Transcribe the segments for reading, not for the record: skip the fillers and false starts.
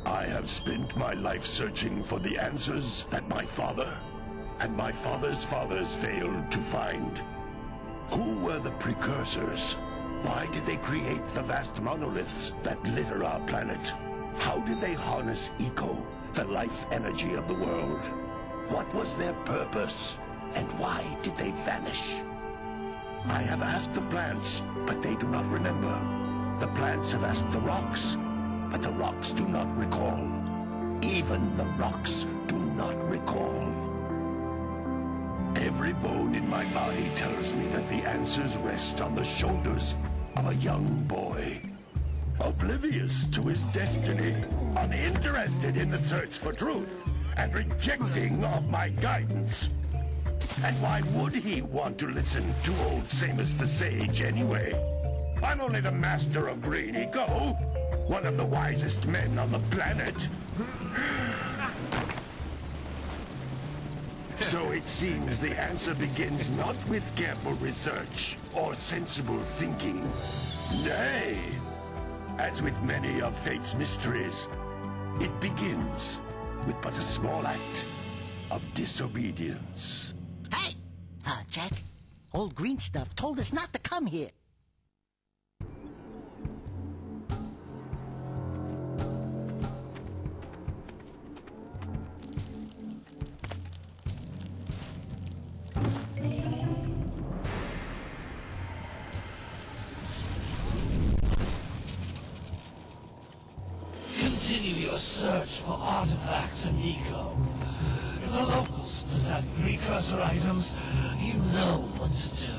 I have spent my life searching for the answers that my father and my father's fathers failed to find. Who were the precursors? Why did they create the vast monoliths that litter our planet? How did they harness eco, the life energy of the world? What was their purpose? And why did they vanish? I have asked the plants, but they do not remember. The plants have asked the rocks, but the rocks do not recall. Even the rocks do not recall. Every bone in my body tells me that the answers rest on the shoulders of a young boy. Oblivious to his destiny, uninterested in the search for truth, and rejecting of my guidance. And why would he want to listen to old Samus the Sage anyway? I'm only the master of green eco, one of the wisest men on the planet. So it seems the answer begins not with careful research or sensible thinking. Nay, as with many of fate's mysteries, it begins with but a small act of disobedience. Hey! Jack, old green stuff told us not to come here. Continue your search for artifacts and eco. If the locals possess precursor items, you know what to do.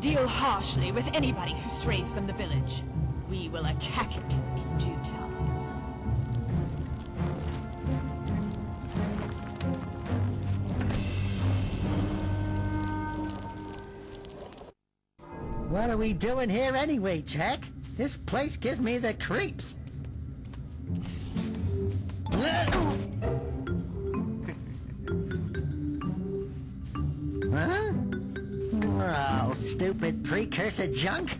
Deal harshly with anybody who strays from the village. We will attack it in due time. What are we doing here anyway, Jack? This place gives me the creeps. Huh? Oh, stupid precursor junk.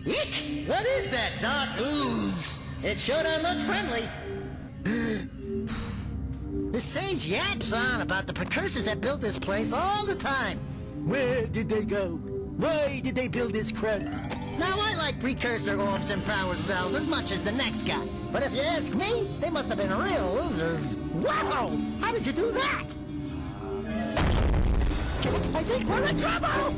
Eek! What is that dark ooze? It sure don't look friendly. The sage yaps on about the precursors that built this place all the time. Where did they go? Why did they build this crud? Now, I like precursor orbs and power cells as much as the next guy. But if you ask me, they must have been real losers. Wow! How did you do that? I think we're in trouble!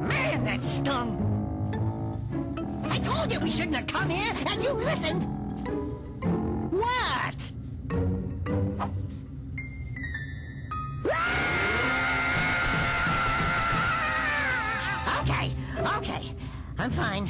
Man, that stung! I told you we shouldn't have come here, and you listened! What? Okay. I'm fine.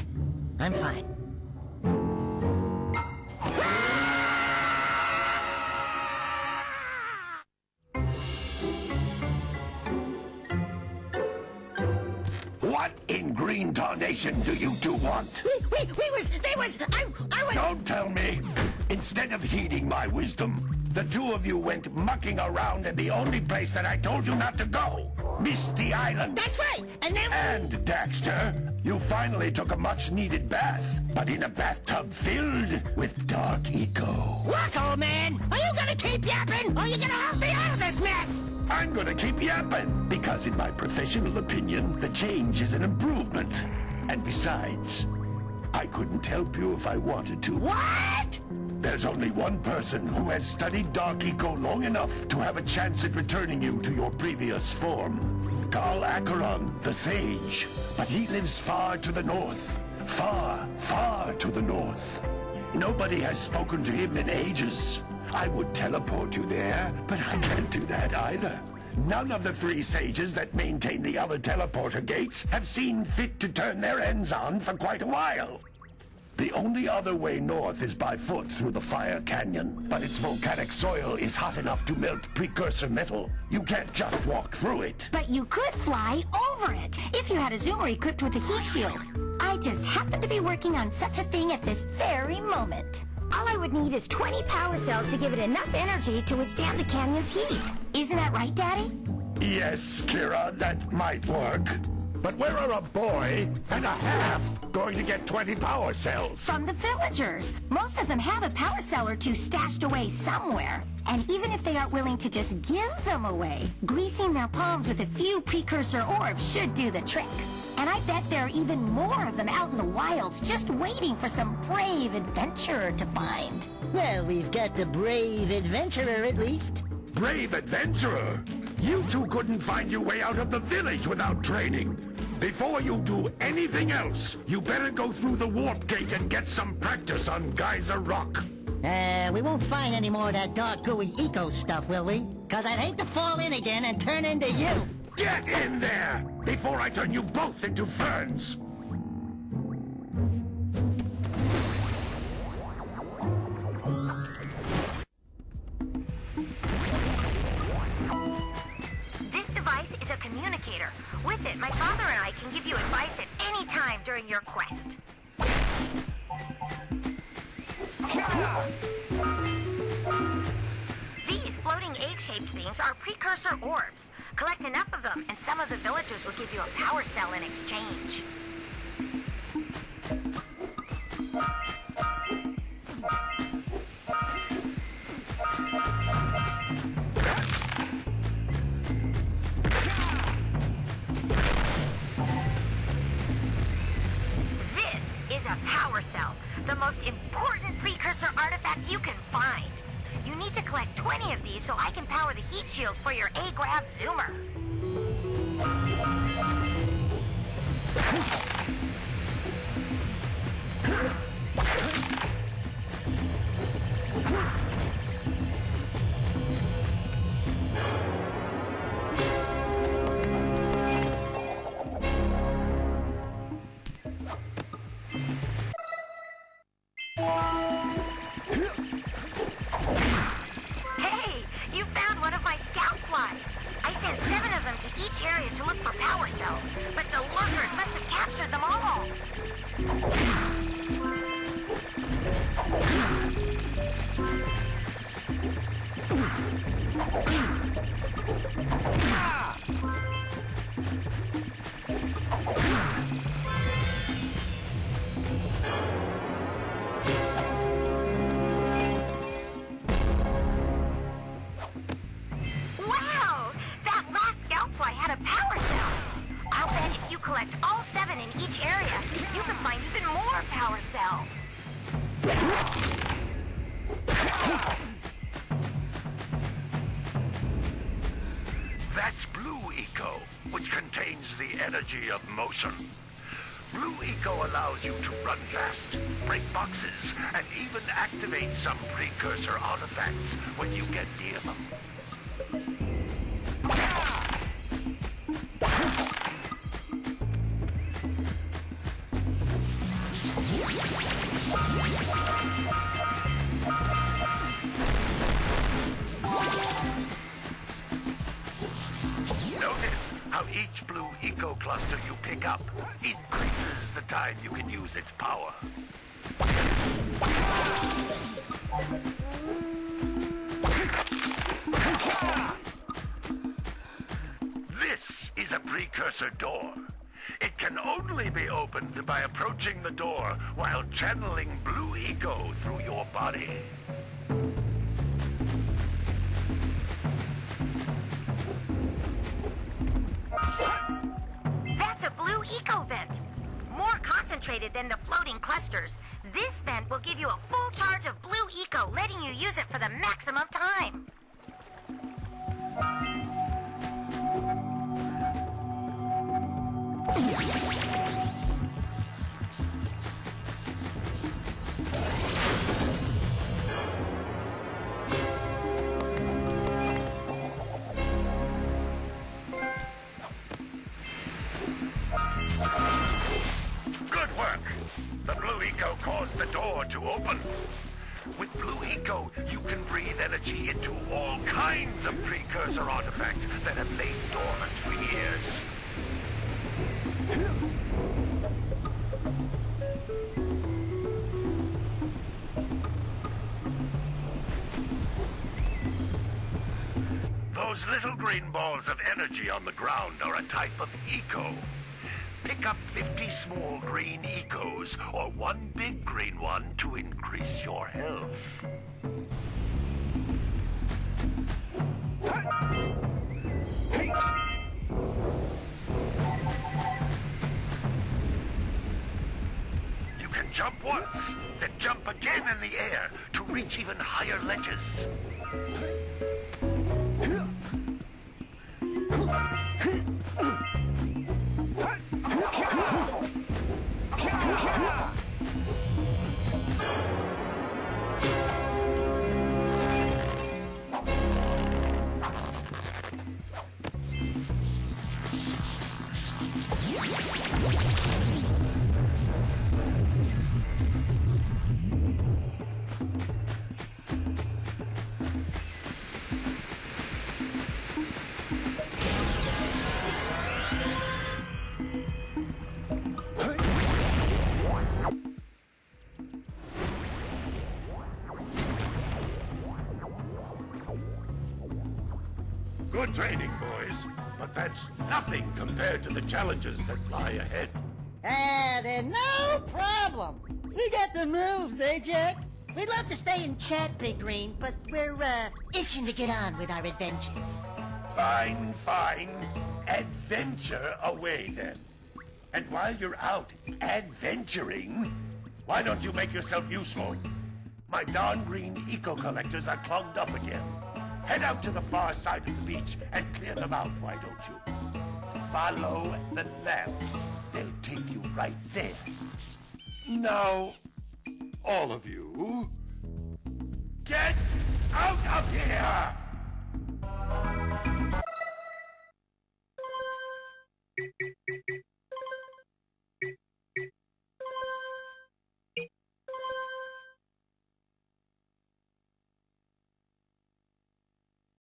What in green tarnation do you two want? I was... Don't tell me! Instead of heeding my wisdom, the two of you went mucking around in the only place that I told you not to go! Misty Island! That's right! And then... And, Daxter, you finally took a much-needed bath, but in a bathtub filled with dark eco. Look, old man! Are you gonna keep yapping, or are you gonna help me out of this mess? I'm gonna keep yapping, because in my professional opinion, the change is an improvement. And besides, I couldn't help you if I wanted to. What? There's only one person who has studied dark eco long enough to have a chance at returning you to your previous form. Carl Acheron, the Sage. But he lives far to the north. Far, far to the north. Nobody has spoken to him in ages. I would teleport you there, but I can't do that either. None of the three sages that maintain the other teleporter gates have seen fit to turn their ends on for quite a while. The only other way north is by foot through the Fire Canyon, but its volcanic soil is hot enough to melt precursor metal. You can't just walk through it. But you could fly over it, if you had a zoomer equipped with a heat shield. I I just happen to be working on such a thing at this very moment. All I would need is 20 power cells to give it enough energy to withstand the canyon's heat. Isn't that right, Daddy? Yes, Kira, that might work. But where are a boy and a half going to get 20 power cells? From the villagers. Most of them have a power cell or two stashed away somewhere. And even if they aren't willing to just give them away, greasing their palms with a few precursor orbs should do the trick. And I bet there are even more of them out in the wilds just waiting for some brave adventurer to find. Well, we've got the brave adventurer at least. Brave adventurer? You two couldn't find your way out of the village without training. Before you do anything else, you better go through the warp gate and get some practice on Geyser Rock. We won't find any more of that dark gooey eco stuff, will we? 'Cause I'd hate to fall in again and turn into you. Get in there before I turn you both into ferns. This device is a communicator. With it, my father and I can give you advice at any time during your quest. These floating egg-shaped things are precursor orbs. Collect enough of them, and some of the villagers will give you a power cell in exchange. This is a power cell, the most important precursor artifact you can find. You need to collect 20 of these so I can power the heat shield for your A-Grav Zoomer. Hey, you found one of my scout flies. I sent 7 of them to each area to look for power cells, but the lurkers must have captured them all. Wow! That last scout fly had a power cell. I'll bet if you collect all 7 in each area, you can find even more power cells. That's Blue Eco, which contains the energy of motion. Blue Eco allows you to run fast, break boxes, and even activate some precursor artifacts when you get near them. Notice how each Blue Eco cluster you pick up increases the time you can use its power. This is a precursor door. It can only be opened by approaching the door while channeling Blue Eco through your body. That's a Blue Eco vent. More concentrated than the floating clusters. This vent will give you a full charge of Blue Eco, letting you use it for the maximum time. Good work! The Blue Eco caused the door to open. With Blue Eco, you can breathe energy into all kinds of precursor artifacts that have lain dormant for years. Those little green balls of energy on the ground are a type of eco. Pick up 50 small green ecos, or one big green one to increase your health. You can jump once, then jump again in the air to reach even higher ledges. Good training, boys, but that's nothing compared to the challenges that lie ahead. Then no problem. We got the moves, eh, Jack? We'd love to stay and chat, Big Green, but we're, itching to get on with our adventures. Fine, fine. Adventure away, then. And while you're out adventuring, why don't you make yourself useful? My darn green eco-collectors are clogged up again. Head out to the far side of the beach and clear them out, why don't you? Follow the lamps. They'll take you right there. Now, all of you, get out of here!